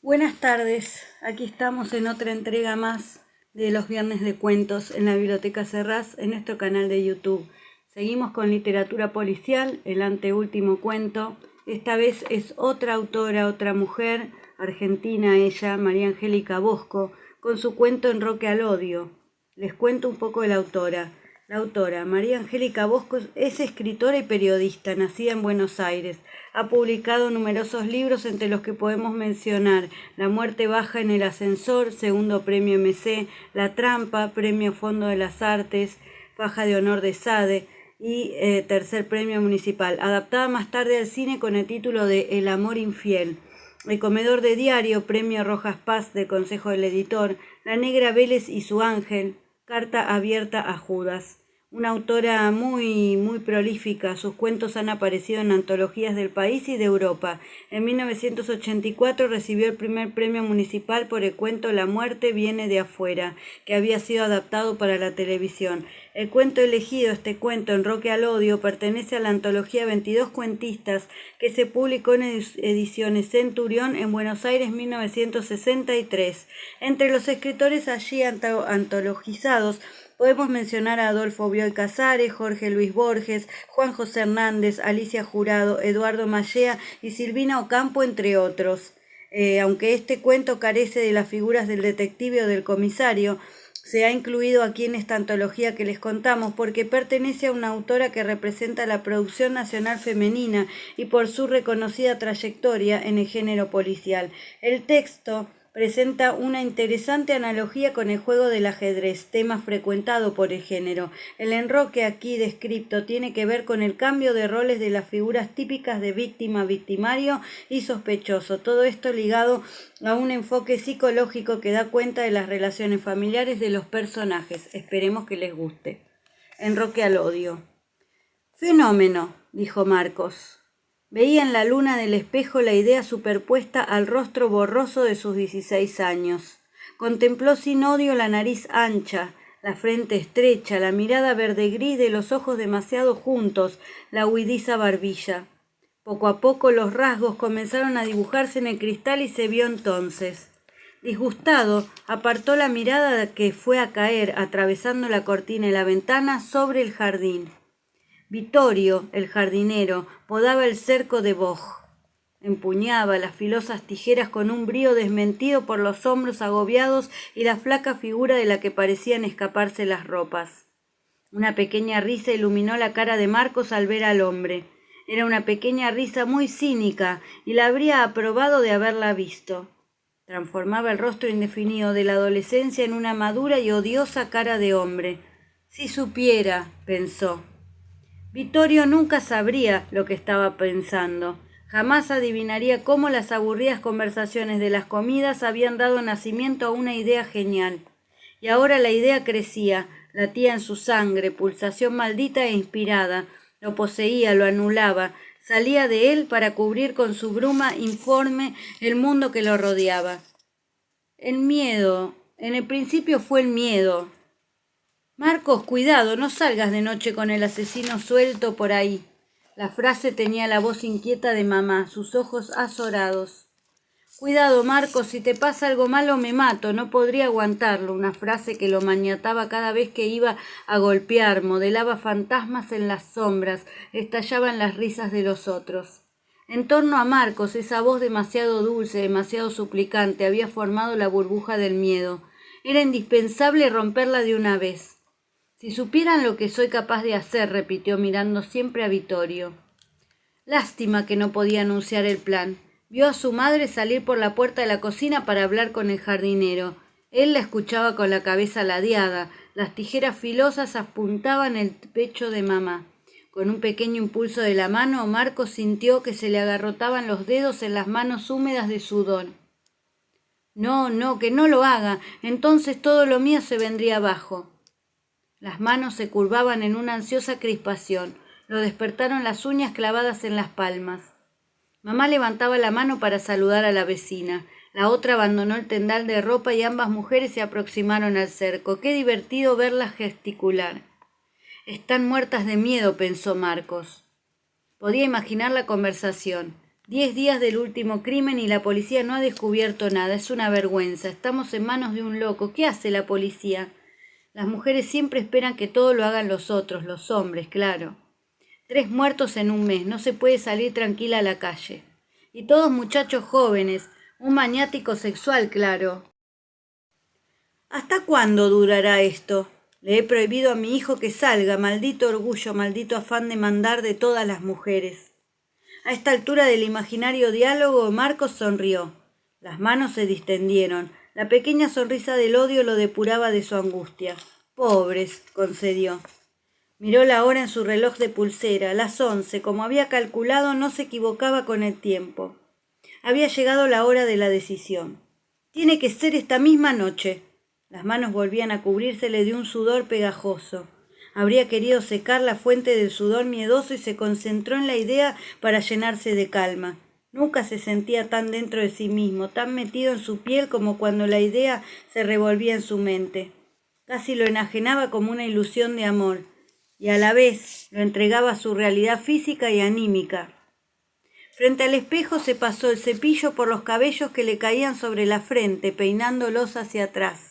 Buenas tardes, aquí estamos en otra entrega más de los viernes de cuentos en la Biblioteca Serrás en nuestro canal de YouTube. Seguimos con literatura policial, el anteúltimo cuento. Esta vez es otra autora, otra mujer, argentina ella, María Angélica Bosco, con su cuento Enroque al odio. Les cuento un poco de la autora. La autora, María Angélica Bosco, es escritora y periodista, nacida en Buenos Aires. Ha publicado numerosos libros, entre los que podemos mencionar La muerte baja en el ascensor, segundo premio MC, La trampa, premio Fondo de las Artes, faja de honor de SADE y tercer premio municipal. Adaptada más tarde al cine con el título de El amor infiel. El comedor de diario, premio Rojas Paz del Consejo del Editor. La negra Vélez y su ángel, carta abierta a Judas. Una autora muy prolífica. Sus cuentos han aparecido en antologías del país y de Europa. En 1984 recibió el primer premio municipal por el cuento La muerte viene de afuera, que había sido adaptado para la televisión. El cuento elegido, este cuento, Enroque al odio, pertenece a la antología 22 cuentistas que se publicó en ediciones Centurión en Buenos Aires 1963. Entre los escritores allí antologizados podemos mencionar a Adolfo Bioy Casares, Jorge Luis Borges, Juan José Hernández, Alicia Jurado, Eduardo Mallea y Silvina Ocampo, entre otros. Aunque este cuento carece de las figuras del detective o del comisario, se ha incluido aquí en esta antología que les contamos porque pertenece a una autora que representa la producción nacional femenina y por su reconocida trayectoria en el género policial. El texto presenta una interesante analogía con el juego del ajedrez, tema frecuentado por el género. El enroque aquí descrito tiene que ver con el cambio de roles de las figuras típicas de víctima, victimario y sospechoso. Todo esto ligado a un enfoque psicológico que da cuenta de las relaciones familiares de los personajes. Esperemos que les guste. Enroque al odio. Fenómeno, dijo Marcos. Veía en la luna del espejo la idea superpuesta al rostro borroso de sus 16 años. Contempló sin odio la nariz ancha, la frente estrecha, la mirada verde gris de los ojos demasiado juntos, la huidiza barbilla. Poco a poco los rasgos comenzaron a dibujarse en el cristal y se vio entonces. Disgustado, apartó la mirada que fue a caer, atravesando la cortina y la ventana, sobre el jardín. Vittorio, el jardinero, podaba el cerco de boj. Empuñaba las filosas tijeras con un brío desmentido por los hombros agobiados y la flaca figura de la que parecían escaparse las ropas. Una pequeña risa iluminó la cara de Marcos al ver al hombre. Era una pequeña risa muy cínica y la habría aprobado de haberla visto. Transformaba el rostro indefinido de la adolescencia en una madura y odiosa cara de hombre. Si supiera, pensó. Vittorio nunca sabría lo que estaba pensando. Jamás adivinaría cómo las aburridas conversaciones de las comidas habían dado nacimiento a una idea genial. Y ahora la idea crecía, latía en su sangre, pulsación maldita e inspirada. Lo poseía, lo anulaba, salía de él para cubrir con su bruma informe el mundo que lo rodeaba. El miedo. En el principio fue el miedo. Marcos, cuidado, no salgas de noche con el asesino suelto por ahí. La frase tenía la voz inquieta de mamá, sus ojos azorados. Cuidado, Marcos, si te pasa algo malo me mato, no podría aguantarlo. Una frase que lo maniataba cada vez que iba a golpear, modelaba fantasmas en las sombras, estallaban las risas de los otros. En torno a Marcos, esa voz demasiado dulce, demasiado suplicante, había formado la burbuja del miedo. Era indispensable romperla de una vez. Si supieran lo que soy capaz de hacer, repitió mirando siempre a Vittorio. Lástima que no podía anunciar el plan. Vio a su madre salir por la puerta de la cocina para hablar con el jardinero. Él la escuchaba con la cabeza ladeada. Las tijeras filosas apuntaban el pecho de mamá. Con un pequeño impulso de la mano, Marcos sintió que se le agarrotaban los dedos en las manos húmedas de sudor. No, que no lo haga. Entonces todo lo mío se vendría abajo. Las manos se curvaban en una ansiosa crispación. Lo despertaron las uñas clavadas en las palmas. Mamá levantaba la mano para saludar a la vecina. La otra abandonó el tendal de ropa y ambas mujeres se aproximaron al cerco. Qué divertido verlas gesticular. Están muertas de miedo, pensó Marcos. Podía imaginar la conversación. 10 días del último crimen y la policía no ha descubierto nada. Es una vergüenza. Estamos en manos de un loco. ¿Qué hace la policía? Las mujeres siempre esperan que todo lo hagan los otros, los hombres, claro. 3 muertos en un mes. No se puede salir tranquila a la calle. Y todos muchachos jóvenes. Un maniático sexual, claro. ¿Hasta cuándo durará esto? Le he prohibido a mi hijo que salga. Maldito orgullo, maldito afán de mandar de todas las mujeres. A esta altura del imaginario diálogo, Marcos sonrió. Las manos se distendieron. La pequeña sonrisa del odio lo depuraba de su angustia. Pobres, concedió. Miró la hora en su reloj de pulsera. Las 11, como había calculado, no se equivocaba con el tiempo. Había llegado la hora de la decisión. Tiene que ser esta misma noche. Las manos volvían a cubrírsele de un sudor pegajoso. Habría querido secar la fuente del sudor miedoso y se concentró en la idea para llenarse de calma. Nunca se sentía tan dentro de sí mismo, tan metido en su piel como cuando la idea se revolvía en su mente. Casi lo enajenaba como una ilusión de amor, y a la vez lo entregaba a su realidad física y anímica. Frente al espejo se pasó el cepillo por los cabellos que le caían sobre la frente, peinándolos hacia atrás.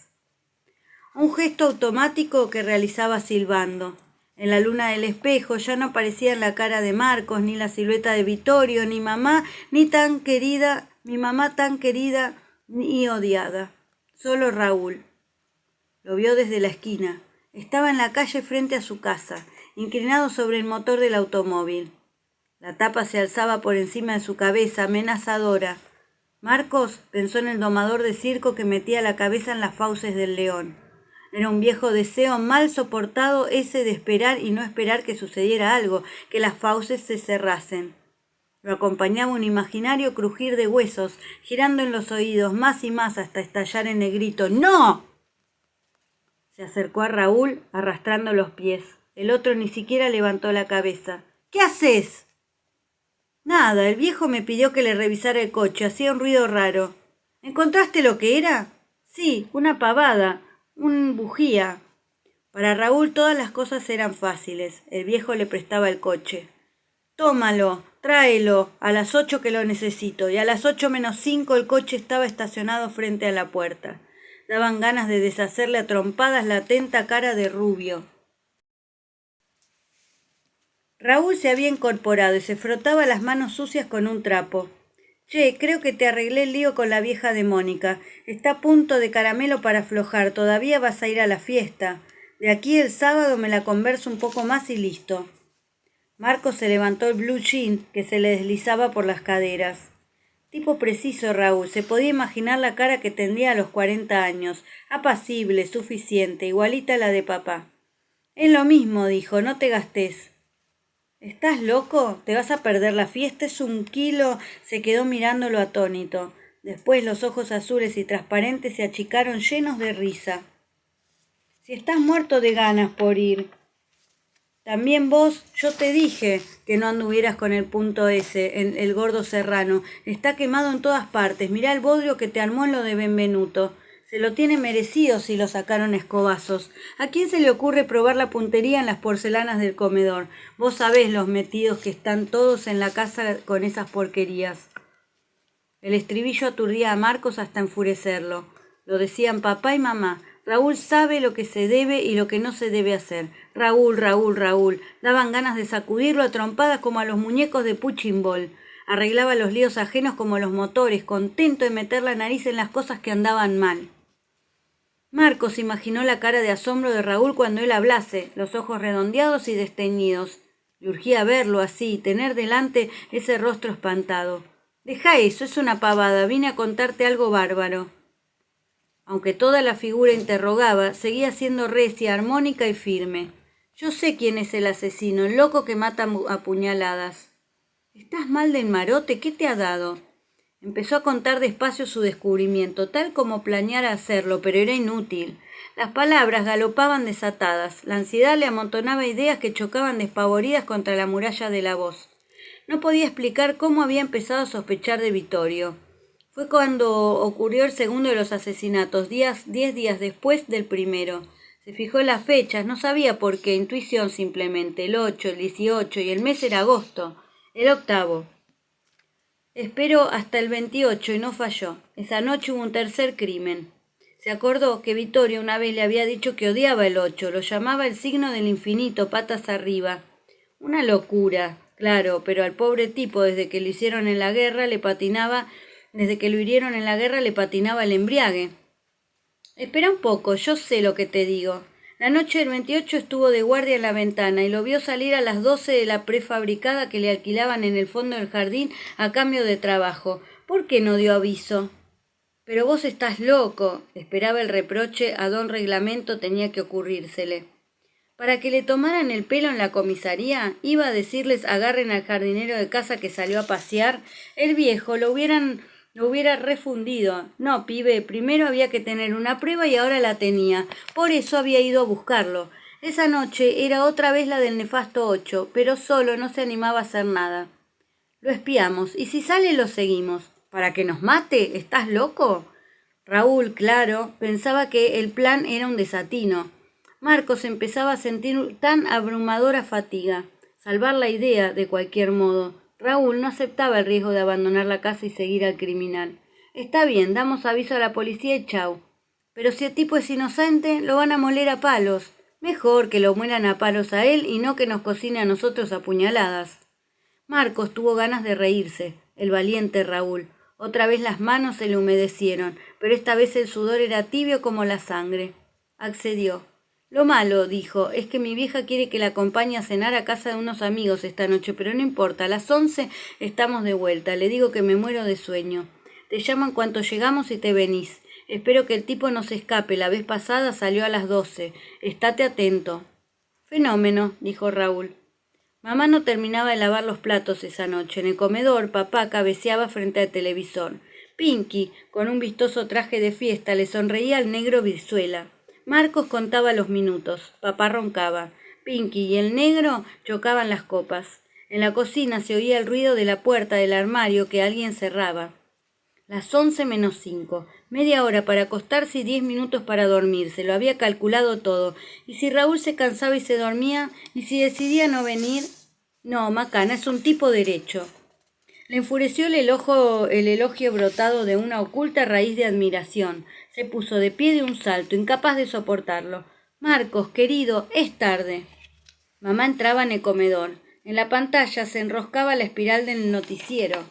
Un gesto automático que realizaba silbando. En la luna del espejo ya no aparecían la cara de Marcos, ni la silueta de Vittorio, ni mamá, mi mamá tan querida ni odiada. Solo Raúl. Lo vio desde la esquina. Estaba en la calle frente a su casa, inclinado sobre el motor del automóvil. La tapa se alzaba por encima de su cabeza, amenazadora. Marcos pensó en el domador de circo que metía la cabeza en las fauces del león. Era un viejo deseo mal soportado ese de esperar y no esperar que sucediera algo, que las fauces se cerrasen. Lo acompañaba un imaginario crujir de huesos, girando en los oídos más y más hasta estallar en el grito ¡No! Se acercó a Raúl arrastrando los pies. El otro ni siquiera levantó la cabeza. ¿Qué haces? Nada, el viejo me pidió que le revisara el coche, hacía un ruido raro. ¿Encontraste lo que era? Sí, una pavada. Un bujía. Para Raúl todas las cosas eran fáciles. El viejo le prestaba el coche. Tómalo, tráelo, a las 8 que lo necesito. Y a las 8:05 el coche estaba estacionado frente a la puerta. Daban ganas de deshacerle a trompadas la atenta cara de Rubio. Raúl se había incorporado y se frotaba las manos sucias con un trapo. Che, creo que te arreglé el lío con la vieja de Mónica. Está a punto de caramelo para aflojar. Todavía vas a ir a la fiesta. De aquí el sábado me la converso un poco más y listo. Marcos se levantó el blue jean que se le deslizaba por las caderas. Tipo preciso, Raúl. Se podía imaginar la cara que tendría a los 40 años. Apacible, suficiente, igualita a la de papá. Es lo mismo, dijo, no te gastes. ¿Estás loco? Te vas a perder la fiesta, es 1 kilo. Se quedó mirándolo atónito. Después los ojos azules y transparentes se achicaron llenos de risa. Si estás muerto de ganas por ir. También vos, yo te dije que no anduvieras con el punto ese, el gordo serrano. Está quemado en todas partes. Mirá el bodrio que te armó en lo de Benvenuto. Se lo tiene merecido si lo sacaron escobazos. ¿A quién se le ocurre probar la puntería en las porcelanas del comedor? Vos sabés los metidos que están todos en la casa con esas porquerías. El estribillo aturdía a Marcos hasta enfurecerlo. Lo decían papá y mamá. Raúl sabe lo que se debe y lo que no se debe hacer. Raúl, Raúl, Raúl. Daban ganas de sacudirlo a trompadas como a los muñecos de Punching Ball. Arreglaba los líos ajenos como los motores, contento de meter la nariz en las cosas que andaban mal. Marcos imaginó la cara de asombro de Raúl cuando él hablase, los ojos redondeados y desteñidos. Le urgía verlo así, tener delante ese rostro espantado. Deja eso, es una pavada, vine a contarte algo bárbaro. Aunque toda la figura interrogaba, seguía siendo recia, armónica y firme. Yo sé quién es el asesino, el loco que mata a puñaladas. ¿Estás mal del marote? ¿Qué te ha dado? Empezó a contar despacio su descubrimiento, tal como planeara hacerlo, pero era inútil. Las palabras galopaban desatadas. La ansiedad le amontonaba ideas que chocaban despavoridas contra la muralla de la voz. No podía explicar cómo había empezado a sospechar de Vittorio. Fue cuando ocurrió el segundo de los asesinatos, 10 días después del primero. Se fijó en las fechas, no sabía por qué, intuición simplemente, el 8, el 18 y el mes era agosto, el octavo. Esperó hasta el 28 y no falló. Esa noche hubo un tercer crimen. Se acordó que Vittorio una vez le había dicho que odiaba el 8, lo llamaba el signo del infinito, patas arriba. Una locura, claro, pero al pobre tipo desde que lo hirieron en la guerra le patinaba el embriague. Espera un poco, yo sé lo que te digo. La noche del 28 estuvo de guardia en la ventana y lo vio salir a las 12 de la prefabricada que le alquilaban en el fondo del jardín a cambio de trabajo. ¿Por qué no dio aviso? Pero vos estás loco. Esperaba el reproche, a don Reglamento tenía que ocurrírsele. Para que le tomaran el pelo en la comisaría, iba a decirles agarren al jardinero de casa que salió a pasear. El viejo lo hubiera refundido. No, pibe, primero había que tener una prueba y ahora la tenía. Por eso había ido a buscarlo. Esa noche era otra vez la del nefasto 8, pero solo no se animaba a hacer nada. Lo espiamos, y si sale lo seguimos. ¿Para que nos mate? ¿Estás loco? Raúl, claro, pensaba que el plan era un desatino. Marcos empezaba a sentir tan abrumadora fatiga. Salvar la idea, de cualquier modo. Raúl no aceptaba el riesgo de abandonar la casa y seguir al criminal. Está bien, damos aviso a la policía y chau. Pero si el tipo es inocente, lo van a moler a palos. Mejor que lo mueran a palos a él y no que nos cocine a nosotros a puñaladas. Marcos tuvo ganas de reírse, el valiente Raúl. Otra vez las manos se le humedecieron, pero esta vez el sudor era tibio como la sangre. Accedió. Lo malo, dijo, es que mi vieja quiere que la acompañe a cenar a casa de unos amigos esta noche, pero no importa, a las 11 estamos de vuelta. Le digo que me muero de sueño. Te llamo en cuanto llegamos y te venís. Espero que el tipo no se escape. La vez pasada salió a las 12. Estate atento. Fenómeno, dijo Raúl. Mamá no terminaba de lavar los platos esa noche. En el comedor, papá cabeceaba frente al televisor. Pinky, con un vistoso traje de fiesta, le sonreía al negro Brizuela. Marcos contaba los minutos. Papá roncaba. Pinky y el negro chocaban las copas. En la cocina se oía el ruido de la puerta del armario que alguien cerraba. Las 11 menos 5. Media hora para acostarse y 10 minutos para dormirse. Lo había calculado todo. ¿Y si Raúl se cansaba y se dormía? ¿Y si decidía no venir? No, macana, es un tipo derecho. Le enfureció el elogio brotado de una oculta raíz de admiración. Se puso de pie de un salto, incapaz de soportarlo. Marcos, querido, es tarde. Mamá entraba en el comedor. En la pantalla se enroscaba la espiral del noticiero.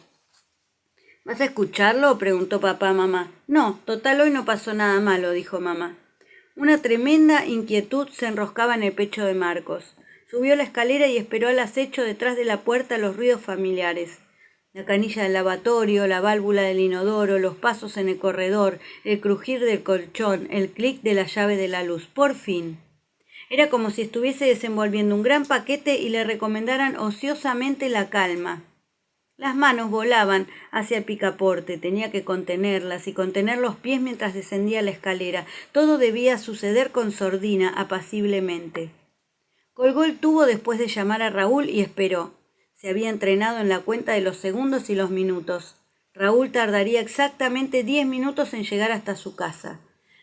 ¿Vas a escucharlo?, preguntó papá a mamá. No, total hoy no pasó nada malo, dijo mamá. Una tremenda inquietud se enroscaba en el pecho de Marcos. Subió la escalera y esperó al acecho detrás de la puerta los ruidos familiares. La canilla del lavatorio, la válvula del inodoro, los pasos en el corredor, el crujir del colchón, el clic de la llave de la luz. Por fin. Era como si estuviese desenvolviendo un gran paquete y le recomendaran ociosamente la calma. Las manos volaban hacia el picaporte, tenía que contenerlas y contener los pies mientras descendía la escalera. Todo debía suceder con sordina, apaciblemente. Colgó el tubo después de llamar a Raúl y esperó. Se había entrenado en la cuenta de los segundos y los minutos. Raúl tardaría exactamente 10 minutos en llegar hasta su casa.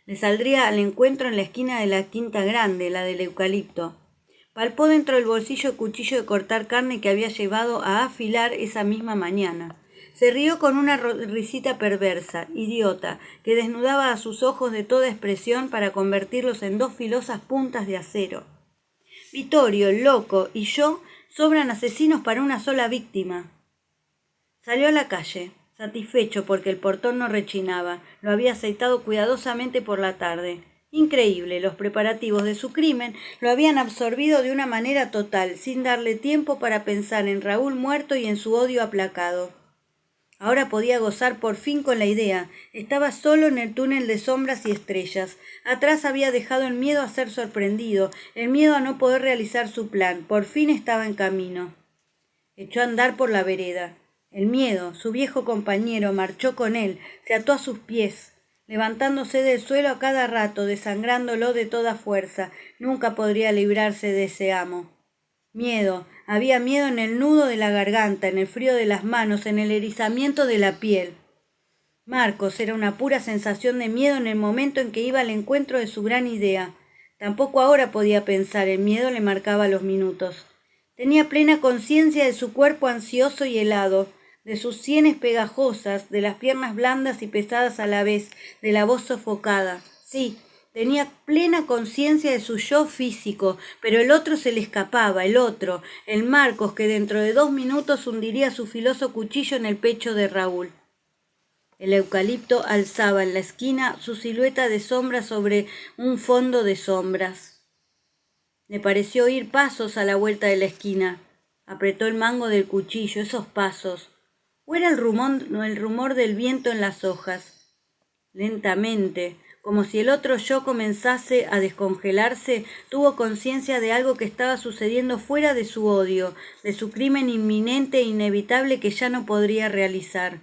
Le saldría al encuentro en la esquina de la Quinta Grande, la del eucalipto. Palpó dentro del bolsillo el cuchillo de cortar carne que había llevado a afilar esa misma mañana. Se rió con una risita perversa, idiota, que desnudaba a sus ojos de toda expresión para convertirlos en dos filosas puntas de acero. Vittorio, el loco, y yo sobran asesinos para una sola víctima. Salió a la calle, satisfecho porque el portón no rechinaba. Lo había aceitado cuidadosamente por la tarde. Increíble, los preparativos de su crimen lo habían absorbido de una manera total, sin darle tiempo para pensar en Raúl muerto y en su odio aplacado. Ahora podía gozar por fin con la idea. Estaba solo en el túnel de sombras y estrellas. Atrás había dejado el miedo a ser sorprendido, el miedo a no poder realizar su plan. Por fin estaba en camino. Echó a andar por la vereda. El miedo, su viejo compañero, marchó con él, se ató a sus pies, levantándose del suelo a cada rato, desangrándolo de toda fuerza. Nunca podría librarse de ese amo. Miedo, había miedo en el nudo de la garganta, en el frío de las manos, en el erizamiento de la piel. Marcos era una pura sensación de miedo en el momento en que iba al encuentro de su gran idea. Tampoco ahora podía pensar, el miedo le marcaba los minutos. Tenía plena conciencia de su cuerpo ansioso y helado, de sus sienes pegajosas, de las piernas blandas y pesadas a la vez, de la voz sofocada. Sí, tenía plena conciencia de su yo físico, pero el otro se le escapaba, el Marcos, que dentro de 2 minutos hundiría su filoso cuchillo en el pecho de Raúl. El eucalipto alzaba en la esquina su silueta de sombra sobre un fondo de sombras. Le pareció oír pasos a la vuelta de la esquina. Apretó el mango del cuchillo, esos pasos. ¿O era el rumor del viento en las hojas? Lentamente, como si el otro yo comenzase a descongelarse, tuvo conciencia de algo que estaba sucediendo fuera de su odio, de su crimen inminente e inevitable que ya no podría realizar.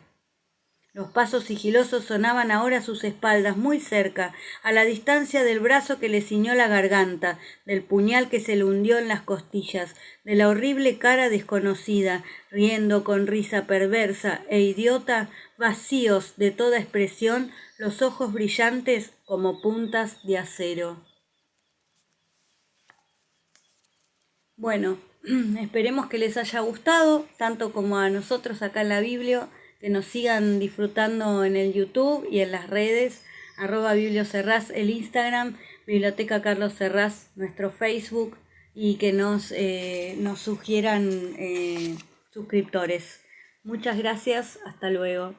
Los pasos sigilosos sonaban ahora a sus espaldas, muy cerca, a la distancia del brazo que le ciñó la garganta, del puñal que se le hundió en las costillas, de la horrible cara desconocida, riendo con risa perversa e idiota, vacíos de toda expresión, los ojos brillantes como puntas de acero. Bueno, esperemos que les haya gustado, tanto como a nosotros acá en la Biblia, que nos sigan disfrutando en el YouTube y en las redes, @biblioserraz el Instagram, Biblioteca Carlos Serraz nuestro Facebook, y que nos sugieran suscriptores. Muchas gracias, hasta luego.